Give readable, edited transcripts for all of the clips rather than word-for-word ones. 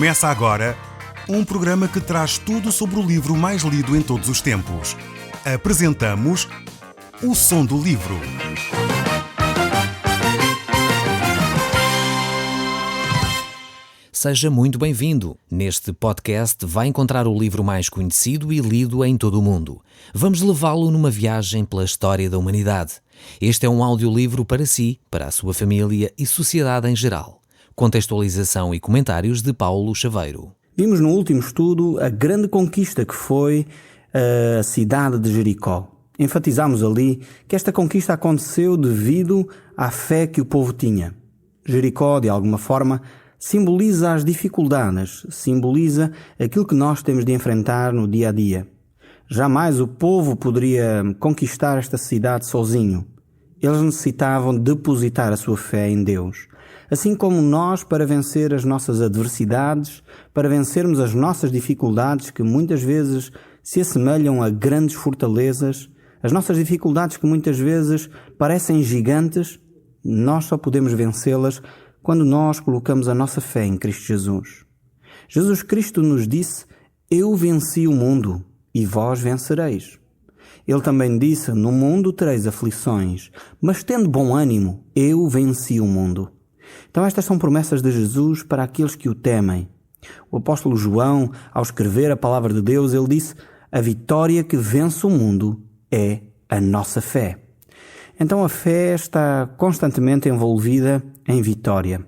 Começa agora um programa que traz tudo sobre o livro mais lido em todos os tempos. Apresentamos O Som do Livro. Seja muito bem-vindo. Neste podcast vai encontrar o livro mais conhecido e lido em todo o mundo. Vamos levá-lo numa viagem pela história da humanidade. Este é um audiolivro para si, para a sua família e sociedade em geral. Contextualização e comentários de Paulo Chaveiro. Vimos no último estudo a grande conquista que foi a cidade de Jericó. Enfatizámos ali que esta conquista aconteceu devido à fé que o povo tinha. Jericó, de alguma forma, simboliza as dificuldades, simboliza aquilo que nós temos de enfrentar no dia a dia. Jamais o povo poderia conquistar esta cidade sozinho. Eles necessitavam depositar a sua fé em Deus. Assim como nós, para vencer as nossas adversidades, para vencermos as nossas dificuldades que muitas vezes se assemelham a grandes fortalezas, as nossas dificuldades que muitas vezes parecem gigantes, nós só podemos vencê-las quando nós colocamos a nossa fé em Cristo Jesus. Jesus Cristo nos disse: "Eu venci o mundo e vós vencereis." Ele também disse: "No mundo tereis aflições, mas tendo bom ânimo, eu venci o mundo." Então estas são promessas de Jesus para aqueles que o temem. O apóstolo João, ao escrever a palavra de Deus, ele disse: "A vitória que vence o mundo é a nossa fé." Então a fé está constantemente envolvida em vitória.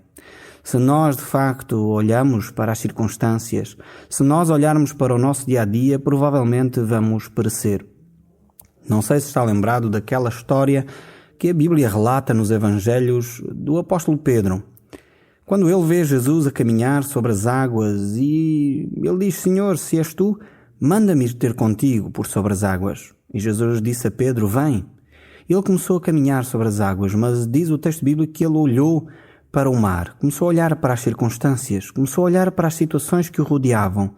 Se nós de facto olhamos para as circunstâncias, se nós olharmos para o nosso dia-a-dia, provavelmente vamos perecer. Não sei se está lembrado daquela história que a Bíblia relata nos Evangelhos do apóstolo Pedro. Quando ele vê Jesus a caminhar sobre as águas e ele diz: "Senhor, se és tu, manda-me ir ter contigo por sobre as águas." E Jesus disse a Pedro: "Vem." Ele começou a caminhar sobre as águas, mas diz o texto bíblico que ele olhou para o mar, começou a olhar para as circunstâncias, começou a olhar para as situações que o rodeavam,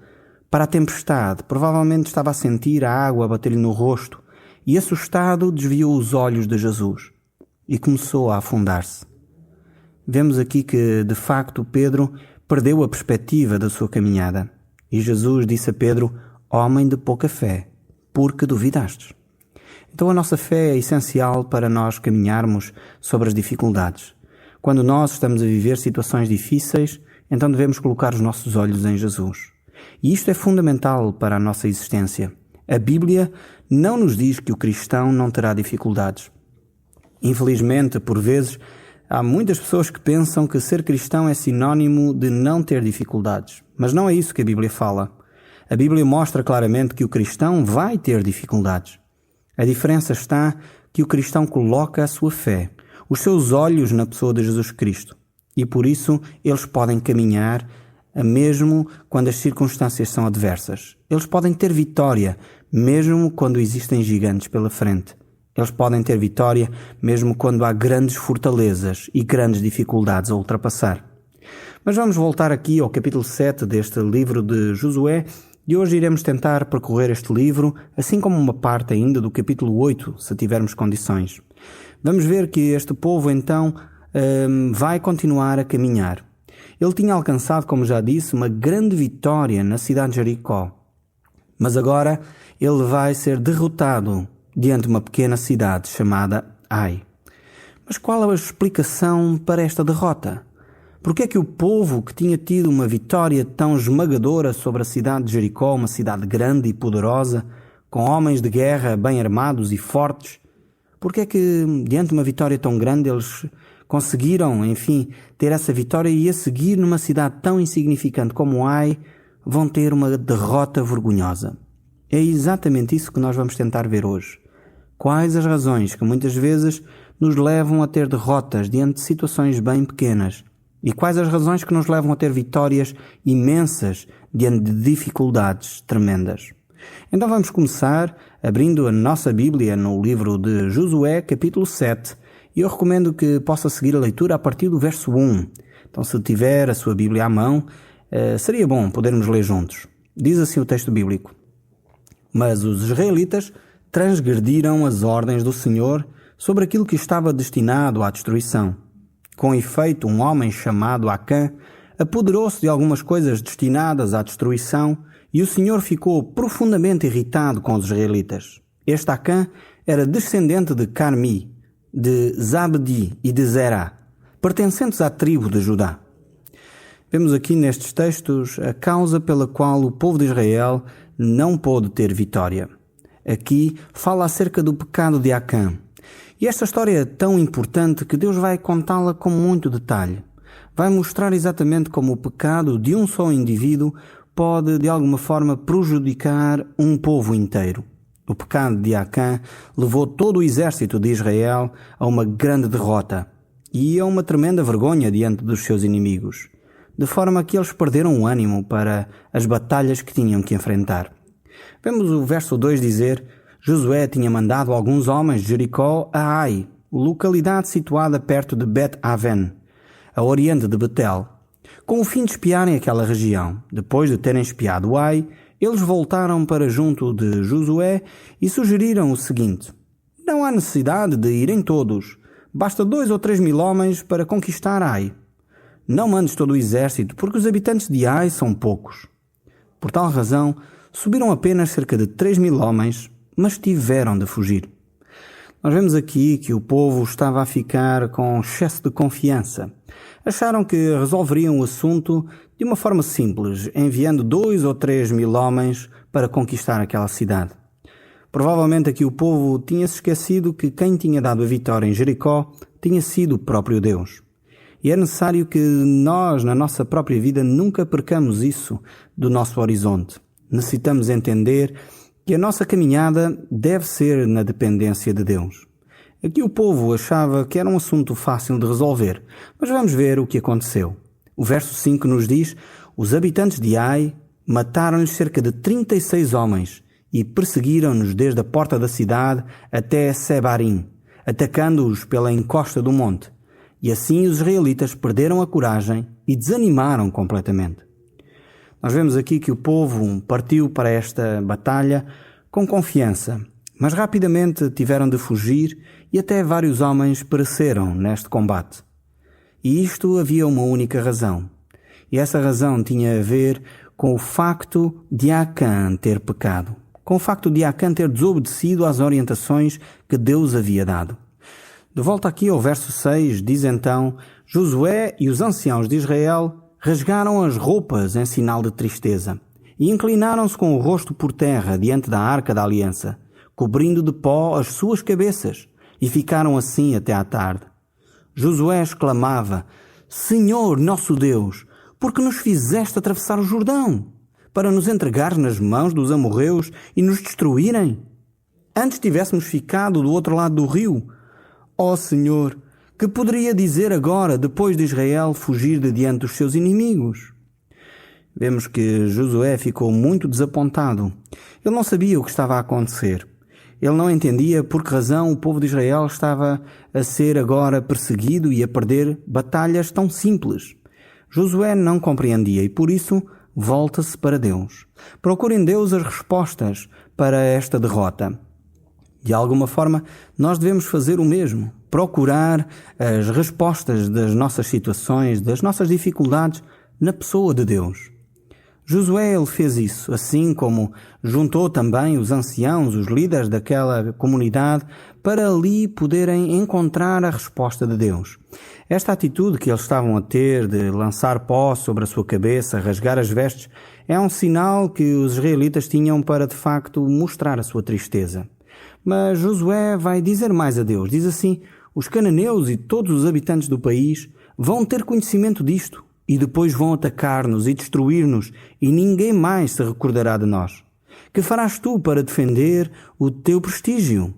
para a tempestade. Provavelmente estava a sentir a água bater-lhe no rosto e, assustado, desviou os olhos de Jesus e começou a afundar-se. Vemos aqui que, de facto, Pedro perdeu a perspectiva da sua caminhada. E Jesus disse a Pedro: "Homem de pouca fé, por que duvidastes?" Então a nossa fé é essencial para nós caminharmos sobre as dificuldades. Quando nós estamos a viver situações difíceis, então devemos colocar os nossos olhos em Jesus. E isto é fundamental para a nossa existência. A Bíblia não nos diz que o cristão não terá dificuldades. Infelizmente, por vezes, há muitas pessoas que pensam que ser cristão é sinónimo de não ter dificuldades. Mas não é isso que a Bíblia fala. A Bíblia mostra claramente que o cristão vai ter dificuldades. A diferença está que o cristão coloca a sua fé, os seus olhos na pessoa de Jesus Cristo. E por isso eles podem caminhar mesmo quando as circunstâncias são adversas. Eles podem ter vitória mesmo quando existem gigantes pela frente. Eles podem ter vitória mesmo quando há grandes fortalezas e grandes dificuldades a ultrapassar. Mas vamos voltar aqui ao capítulo 7 deste livro de Josué. E hoje iremos tentar percorrer este livro, assim como uma parte ainda do capítulo 8, se tivermos condições. Vamos ver que este povo então vai continuar a caminhar. Ele tinha alcançado, como já disse, uma grande vitória na cidade de Jericó. Mas agora ele vai ser derrotado diante de uma pequena cidade chamada Ai. Mas qual é a explicação para esta derrota? Porque é que o povo que tinha tido uma vitória tão esmagadora sobre a cidade de Jericó, uma cidade grande e poderosa, com homens de guerra bem armados e fortes, porque é que diante de uma vitória tão grande eles conseguiram, enfim, ter essa vitória e a seguir numa cidade tão insignificante como Ai, vão ter uma derrota vergonhosa? É exatamente isso que nós vamos tentar ver hoje. Quais as razões que muitas vezes nos levam a ter derrotas diante de situações bem pequenas? E quais as razões que nos levam a ter vitórias imensas diante de dificuldades tremendas? Então vamos começar abrindo a nossa Bíblia no livro de Josué, capítulo 7. E eu recomendo que possa seguir a leitura a partir do verso 1. Então se tiver a sua Bíblia à mão, seria bom podermos ler juntos. Diz assim o texto bíblico: "Mas os israelitas transgrediram as ordens do Senhor sobre aquilo que estava destinado à destruição. Com efeito, um homem chamado Acã apoderou-se de algumas coisas destinadas à destruição e o Senhor ficou profundamente irritado com os israelitas. Este Acã era descendente de Carmi, de Zabdi e de Zerá, pertencentes à tribo de Judá. Vemos aqui nestes textos a causa pela qual o povo de Israel não pôde ter vitória. Aqui fala acerca do pecado de Acã. E esta história é tão importante que Deus vai contá-la com muito detalhe. Vai mostrar exatamente como o pecado de um só indivíduo pode, de alguma forma, prejudicar um povo inteiro. O pecado de Acã levou todo o exército de Israel a uma grande derrota e a uma tremenda vergonha diante dos seus inimigos, de forma que eles perderam o ânimo para as batalhas que tinham que enfrentar. Vemos o verso 2 dizer: Josué tinha mandado alguns homens de Jericó a Ai, localidade situada perto de Bet-Aven, a oriente de Betel, com o fim de espiarem aquela região. Depois de terem espiado Ai, eles voltaram para junto de Josué e sugeriram o seguinte: não há necessidade de irem todos, basta 2 ou 3 mil homens para conquistar Ai. Não mandes todo o exército, porque os habitantes de Ai são poucos. Por tal razão, subiram apenas cerca de 3 mil homens, mas tiveram de fugir. Nós vemos aqui que o povo estava a ficar com excesso de confiança. Acharam que resolveriam o assunto de uma forma simples, enviando 2 ou 3 mil homens para conquistar aquela cidade. Provavelmente aqui o povo tinha se esquecido que quem tinha dado a vitória em Jericó tinha sido o próprio Deus. E é necessário que nós, na nossa própria vida, nunca percamos isso do nosso horizonte. Necessitamos entender que a nossa caminhada deve ser na dependência de Deus. Aqui o povo achava que era um assunto fácil de resolver, mas vamos ver o que aconteceu. O verso 5 nos diz: os habitantes de Ai mataram-lhes cerca de 36 homens e perseguiram-nos desde a porta da cidade até Sebarim, atacando-os pela encosta do monte. E assim os israelitas perderam a coragem e desanimaram completamente. Nós vemos aqui que o povo partiu para esta batalha com confiança, mas rapidamente tiveram de fugir e até vários homens pereceram neste combate. E isto havia uma única razão. E essa razão tinha a ver com o facto de Acã ter pecado, com o facto de Acã ter desobedecido às orientações que Deus havia dado. De volta aqui ao verso 6, diz então: Josué e os anciãos de Israel rasgaram as roupas em sinal de tristeza e inclinaram-se com o rosto por terra diante da arca da aliança, cobrindo de pó as suas cabeças, e ficaram assim até à tarde. Josué exclamava: Senhor, nosso Deus, por que nos fizeste atravessar o Jordão? Para nos entregares nas mãos dos amorreus e nos destruírem? Antes tivéssemos ficado do outro lado do rio. Ó Senhor, que poderia dizer agora, depois de Israel fugir de diante dos seus inimigos? Vemos que Josué ficou muito desapontado. Ele não sabia o que estava a acontecer. Ele não entendia por que razão o povo de Israel estava a ser agora perseguido e a perder batalhas tão simples. Josué não compreendia e, por isso, volta-se para Deus. Procura em Deus as respostas para esta derrota. De alguma forma, nós devemos fazer o mesmo. Procurar as respostas das nossas situações, das nossas dificuldades, na pessoa de Deus. Josué, ele fez isso, assim como juntou também os anciãos, os líderes daquela comunidade, para ali poderem encontrar a resposta de Deus. Esta atitude que eles estavam a ter de lançar pó sobre a sua cabeça, rasgar as vestes, é um sinal que os israelitas tinham para, de facto, mostrar a sua tristeza. Mas Josué vai dizer mais a Deus. Diz assim: os cananeus e todos os habitantes do país vão ter conhecimento disto e depois vão atacar-nos e destruir-nos e ninguém mais se recordará de nós. Que farás tu para defender o teu prestígio?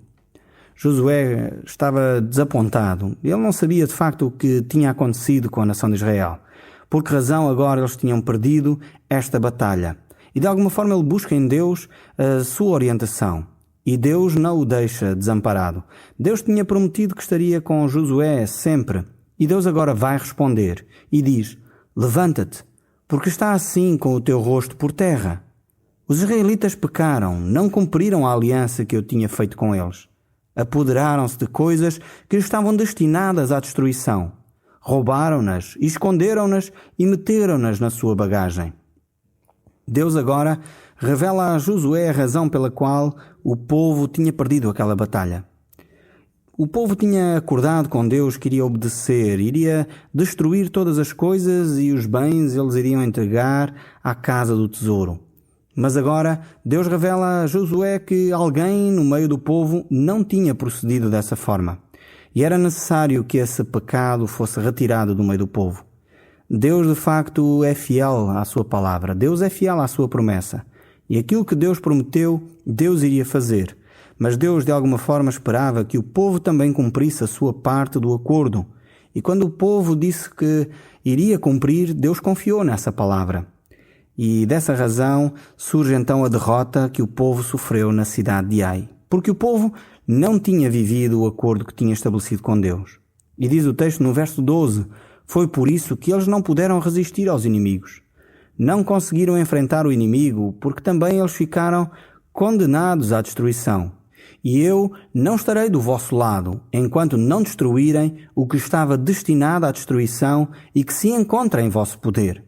Josué estava desapontado. Ele não sabia de facto o que tinha acontecido com a nação de Israel. Por que razão agora eles tinham perdido esta batalha? E de alguma forma ele busca em Deus a sua orientação. E Deus não o deixa desamparado. Deus tinha prometido que estaria com Josué sempre. E Deus agora vai responder e diz: levanta-te, porque está assim com o teu rosto por terra. Os israelitas pecaram, não cumpriram a aliança que eu tinha feito com eles. Apoderaram-se de coisas que estavam destinadas à destruição. roubaram-nas, esconderam-nas e meteram-nas na sua bagagem. Deus agora revela a Josué a razão pela qual o povo tinha perdido aquela batalha. O povo tinha acordado com Deus que iria obedecer, iria destruir todas as coisas e os bens eles iriam entregar à casa do tesouro. Mas agora Deus revela a Josué que alguém no meio do povo não tinha procedido dessa forma. E era necessário que esse pecado fosse retirado do meio do povo. Deus de facto é fiel à sua palavra. Deus é fiel à sua promessa. E aquilo que Deus prometeu, Deus iria fazer. Mas Deus de alguma forma esperava que o povo também cumprisse a sua parte do acordo. E quando o povo disse que iria cumprir, Deus confiou nessa palavra. E dessa razão surge então a derrota que o povo sofreu na cidade de Ai. Porque o povo não tinha vivido o acordo que tinha estabelecido com Deus. E diz o texto no verso 12, foi por isso que eles não puderam resistir aos inimigos. Não conseguiram enfrentar o inimigo, porque também eles ficaram condenados à destruição. E eu não estarei do vosso lado, enquanto não destruírem o que estava destinado à destruição e que se encontra em vosso poder.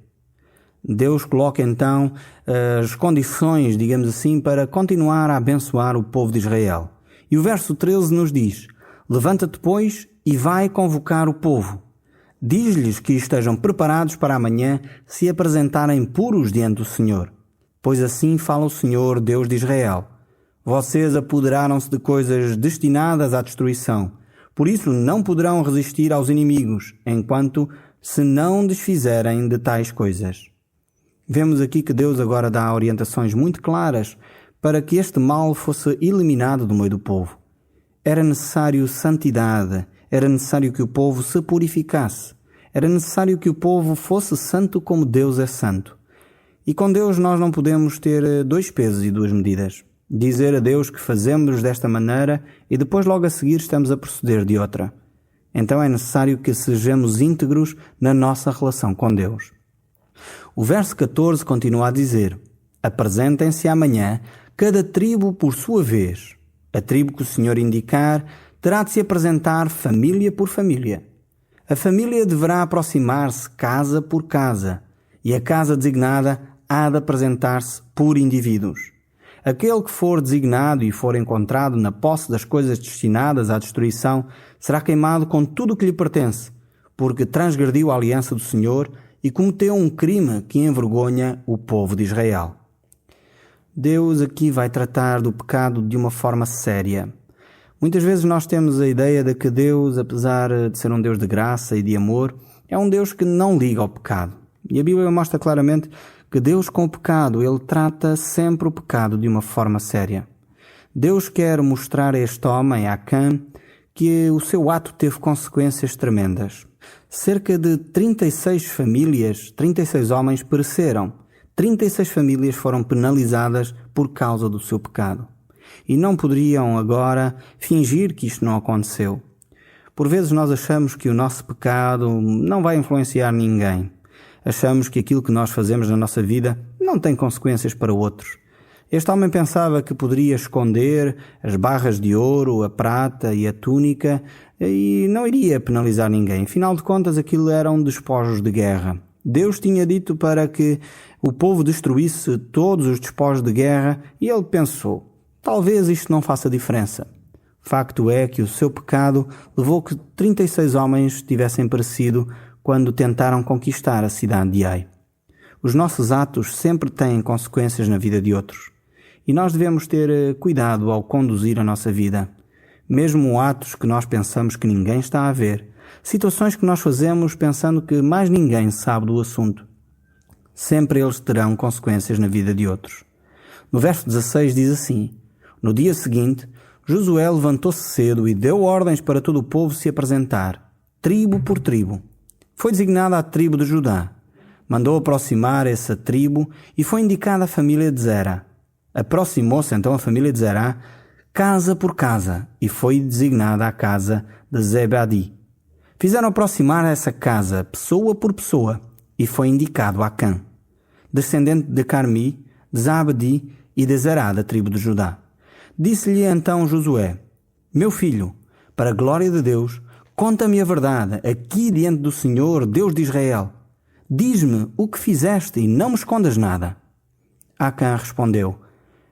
Deus coloca então as condições, digamos assim, para continuar a abençoar o povo de Israel. E o verso 13 nos diz, levanta-te, pois, e vai convocar o povo. Diz-lhes que estejam preparados para amanhã se apresentarem puros diante do Senhor. Pois assim fala o Senhor, Deus de Israel. Vocês apoderaram-se de coisas destinadas à destruição. Por isso não poderão resistir aos inimigos, enquanto se não desfizerem de tais coisas. Vemos aqui que Deus agora dá orientações muito claras para que este mal fosse eliminado do meio do povo. Era necessário santidade, era necessário que o povo se purificasse, era necessário que o povo fosse santo como Deus é santo. E com Deus nós não podemos ter dois pesos e duas medidas. Dizer a Deus que fazemos desta maneira e depois logo a seguir estamos a proceder de outra. Então é necessário que sejamos íntegros na nossa relação com Deus. O verso 14 continua a dizer, apresentem-se amanhã, cada tribo por sua vez. A tribo que o Senhor indicar terá de se apresentar família por família. A família deverá aproximar-se casa por casa, e a casa designada há de apresentar-se por indivíduos. Aquele que for designado e for encontrado na posse das coisas destinadas à destruição será queimado com tudo o que lhe pertence, porque transgrediu a aliança do Senhor e cometeu um crime que envergonha o povo de Israel. Deus aqui vai tratar do pecado de uma forma séria. Muitas vezes nós temos a ideia de que Deus, apesar de ser um Deus de graça e de amor, é um Deus que não liga ao pecado. E a Bíblia mostra claramente que Deus com o pecado, Ele trata sempre o pecado de uma forma séria. Deus quer mostrar a este homem, a Acã, que o seu ato teve consequências tremendas. Cerca de 36 famílias, 36 homens pereceram. 36 famílias foram penalizadas por causa do seu pecado. E não poderiam agora fingir que isto não aconteceu. Por vezes nós achamos que o nosso pecado não vai influenciar ninguém. Achamos que aquilo que nós fazemos na nossa vida não tem consequências para outros. Este homem pensava que poderia esconder as barras de ouro, a prata e a túnica e não iria penalizar ninguém. Afinal de contas, aquilo eram despojos de guerra. Deus tinha dito para que o povo destruísse todos os despojos de guerra e ele pensou, talvez isto não faça diferença. Facto é que o seu pecado levou que 36 homens tivessem perecido quando tentaram conquistar a cidade de Ai. Os nossos atos sempre têm consequências na vida de outros. E nós devemos ter cuidado ao conduzir a nossa vida. Mesmo atos que nós pensamos que ninguém está a ver. Situações que nós fazemos pensando que mais ninguém sabe do assunto. Sempre eles terão consequências na vida de outros. No verso 16 diz assim, no dia seguinte, Josué levantou-se cedo e deu ordens para todo o povo se apresentar, tribo por tribo. Foi designada a tribo de Judá. Mandou aproximar essa tribo e foi indicada a família de Zera. Aproximou-se então a família de Zerá, casa por casa, e foi designada a casa de Zebadi. Fizeram aproximar essa casa, pessoa por pessoa, e foi indicado Acã, descendente de Carmi, de Zabadi e de Zerá, da tribo de Judá. Disse-lhe então Josué, meu filho, para a glória de Deus, conta-me a verdade, aqui diante do Senhor, Deus de Israel. Diz-me o que fizeste e não me escondas nada. Acã respondeu: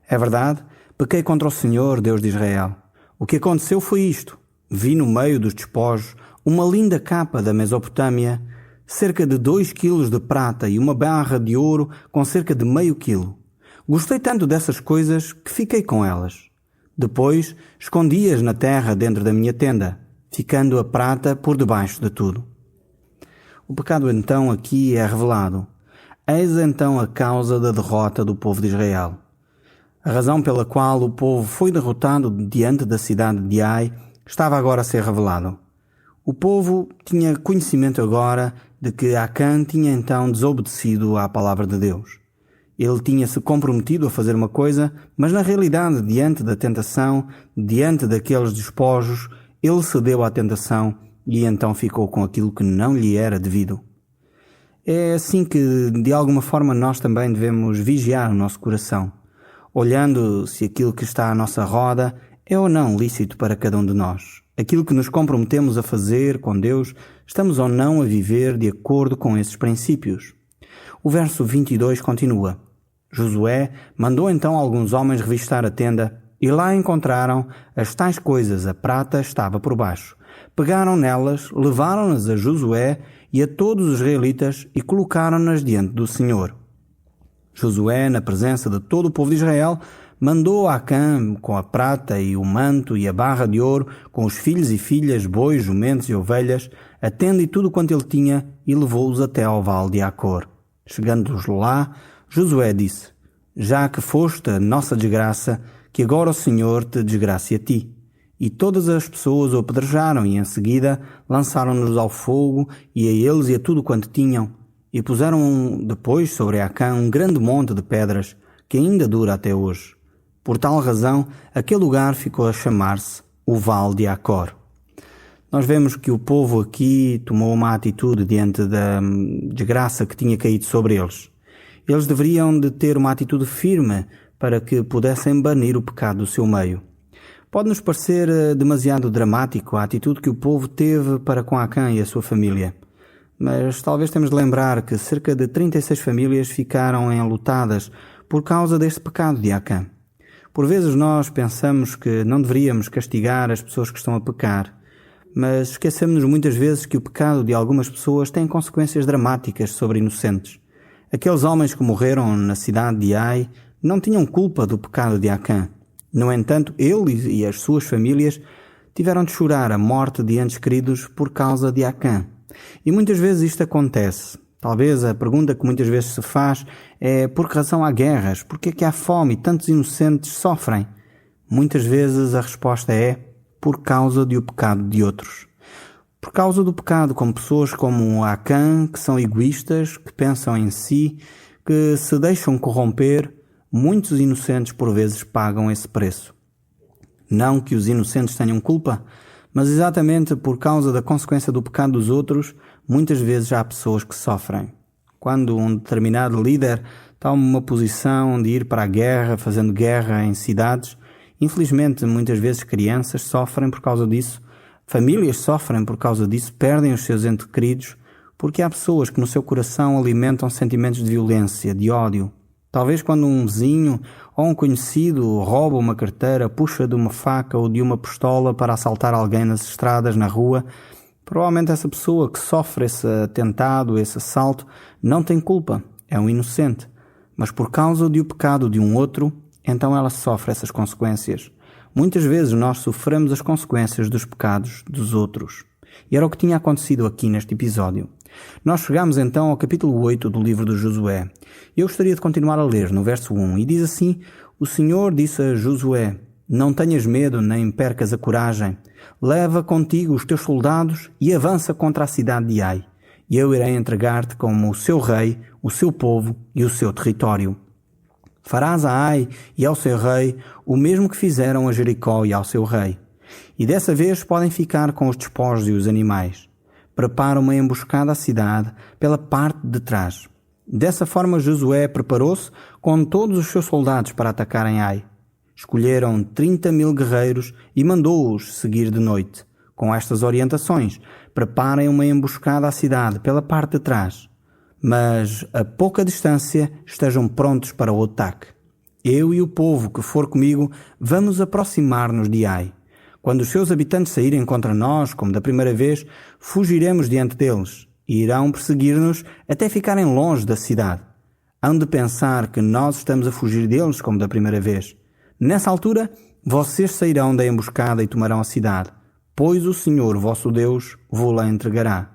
é verdade, pequei contra o Senhor, Deus de Israel. O que aconteceu foi isto. Vi no meio dos despojos uma linda capa da Mesopotâmia, cerca de 2 quilos de prata e uma barra de ouro com cerca de meio quilo. Gostei tanto dessas coisas que fiquei com elas. Depois escondi-as na terra dentro da minha tenda, ficando a prata por debaixo de tudo. O pecado então aqui é revelado. Eis então a causa da derrota do povo de Israel. A razão pela qual o povo foi derrotado diante da cidade de Ai estava agora a ser revelado. O povo tinha conhecimento agora de que Acã tinha então desobedecido à palavra de Deus. Ele tinha-se comprometido a fazer uma coisa, mas na realidade, diante da tentação, diante daqueles despojos, ele cedeu à tentação e então ficou com aquilo que não lhe era devido. É assim que, de alguma forma, nós também devemos vigiar o nosso coração, olhando se aquilo que está à nossa roda é ou não lícito para cada um de nós. Aquilo que nos comprometemos a fazer com Deus, estamos ou não a viver de acordo com esses princípios. O verso 22 continua. Josué mandou então alguns homens revistar a tenda e lá encontraram as tais coisas, a prata estava por baixo. Pegaram nelas, levaram-nas a Josué e a todos os israelitas e colocaram-nas diante do Senhor. Josué, na presença de todo o povo de Israel, mandou a Acã com a prata e o manto e a barra de ouro, com os filhos e filhas, bois, jumentos e ovelhas, a tenda e tudo quanto ele tinha, e levou-os até ao vale de Acor. Chegando-os lá, Josué disse: já que foste a nossa desgraça, que agora o Senhor te desgrace a ti. E todas as pessoas o apedrejaram e em seguida lançaram-nos ao fogo e a eles e a tudo quanto tinham. E puseram depois sobre Acã um grande monte de pedras, que ainda dura até hoje. Por tal razão, aquele lugar ficou a chamar-se o Vale de Acor. Nós vemos que o povo aqui tomou uma atitude diante da desgraça que tinha caído sobre eles. Eles deveriam de ter uma atitude firme para que pudessem banir o pecado do seu meio. Pode-nos parecer demasiado dramático a atitude que o povo teve para com Acã e a sua família. Mas talvez temos de lembrar que cerca de 36 famílias ficaram enlutadas por causa deste pecado de Acã. Por vezes nós pensamos que não deveríamos castigar as pessoas que estão a pecar, mas esquecemos-nos muitas vezes que o pecado de algumas pessoas tem consequências dramáticas sobre inocentes. Aqueles homens que morreram na cidade de Ai não tinham culpa do pecado de Acã. No entanto, ele e as suas famílias tiveram de chorar a morte de entes queridos por causa de Acã. E muitas vezes isto acontece. Talvez a pergunta que muitas vezes se faz é: por que razão há guerras? Por que é que há fome e tantos inocentes sofrem? Muitas vezes a resposta é: por causa do pecado de outros. Por causa do pecado, como pessoas como Acã, que são egoístas, que pensam em si, que se deixam corromper, muitos inocentes por vezes pagam esse preço. Não que os inocentes tenham culpa, mas exatamente por causa da consequência do pecado dos outros, muitas vezes há pessoas que sofrem. Quando um determinado líder toma uma posição de ir para a guerra, fazendo guerra em cidades, infelizmente muitas vezes crianças sofrem por causa disso, famílias sofrem por causa disso, perdem os seus entes queridos, porque há pessoas que no seu coração alimentam sentimentos de violência, de ódio. Talvez quando um vizinho ou um conhecido rouba uma carteira, puxa de uma faca ou de uma pistola para assaltar alguém nas estradas, na rua, provavelmente essa pessoa que sofre esse atentado, esse assalto, não tem culpa, é um inocente. Mas por causa do pecado de um outro, então ela sofre essas consequências. Muitas vezes nós sofremos as consequências dos pecados dos outros. E era o que tinha acontecido aqui neste episódio. Nós chegamos então ao capítulo 8 do livro de Josué. Eu gostaria de continuar a ler no verso 1, e diz assim: o Senhor disse a Josué: não tenhas medo nem percas a coragem. Leva contigo os teus soldados e avança contra a cidade de Ai. E eu irei entregar-te como o seu rei, o seu povo e o seu território. Farás a Ai e ao seu rei o mesmo que fizeram a Jericó e ao seu rei. E dessa vez podem ficar com os despojos e os animais. Prepara uma emboscada à cidade pela parte de trás. Dessa forma Josué preparou-se com todos os seus soldados para atacarem Ai. Escolheram 30.000 guerreiros e mandou-os seguir de noite, com estas orientações: preparem uma emboscada à cidade pela parte de trás, mas a pouca distância estejam prontos para o ataque. Eu e o povo que for comigo vamos aproximar-nos de Ai. Quando os seus habitantes saírem contra nós, como da primeira vez, fugiremos diante deles e irão perseguir-nos até ficarem longe da cidade. Hão de pensar que nós estamos a fugir deles, como da primeira vez. Nessa altura, vocês sairão da emboscada e tomarão a cidade, pois o Senhor, vosso Deus, vô-la entregará.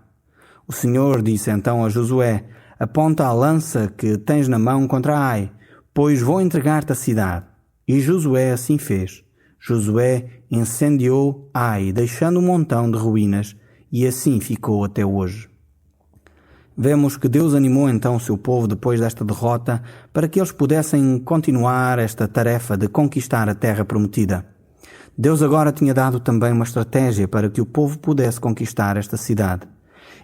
O Senhor disse então a Josué: aponta a lança que tens na mão contra Ai, pois vou entregar-te a cidade. E Josué assim fez. Josué incendiou Ai, deixando um montão de ruínas, e assim ficou até hoje. Vemos que Deus animou então o seu povo depois desta derrota para que eles pudessem continuar esta tarefa de conquistar a terra prometida. Deus agora tinha dado também uma estratégia para que o povo pudesse conquistar esta cidade.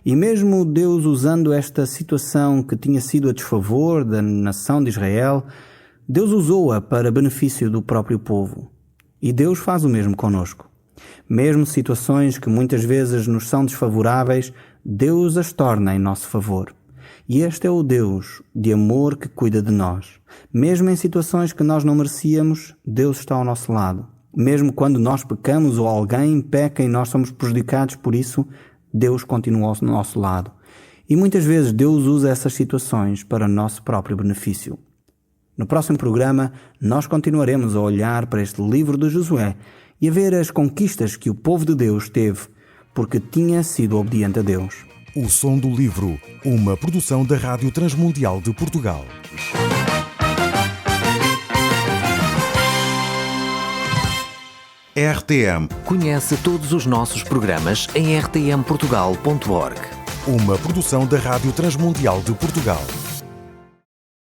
E mesmo Deus usando esta situação que tinha sido a desfavor da nação de Israel, Deus usou-a para benefício do próprio povo. E Deus faz o mesmo conosco. Mesmo situações que muitas vezes nos são desfavoráveis, Deus as torna em nosso favor. E este é o Deus de amor que cuida de nós. Mesmo em situações que nós não merecíamos, Deus está ao nosso lado. Mesmo quando nós pecamos ou alguém peca e nós somos prejudicados por isso, Deus continua ao nosso lado. E muitas vezes Deus usa essas situações para o nosso próprio benefício. No próximo programa, nós continuaremos a olhar para este livro de Josué e a ver as conquistas que o povo de Deus teve, porque tinha sido obediente a Deus. O Som do Livro, uma produção da Rádio Transmundial de Portugal. RTM. Conhece todos os nossos programas em rtmportugal.org. Uma produção da Rádio Transmundial de Portugal.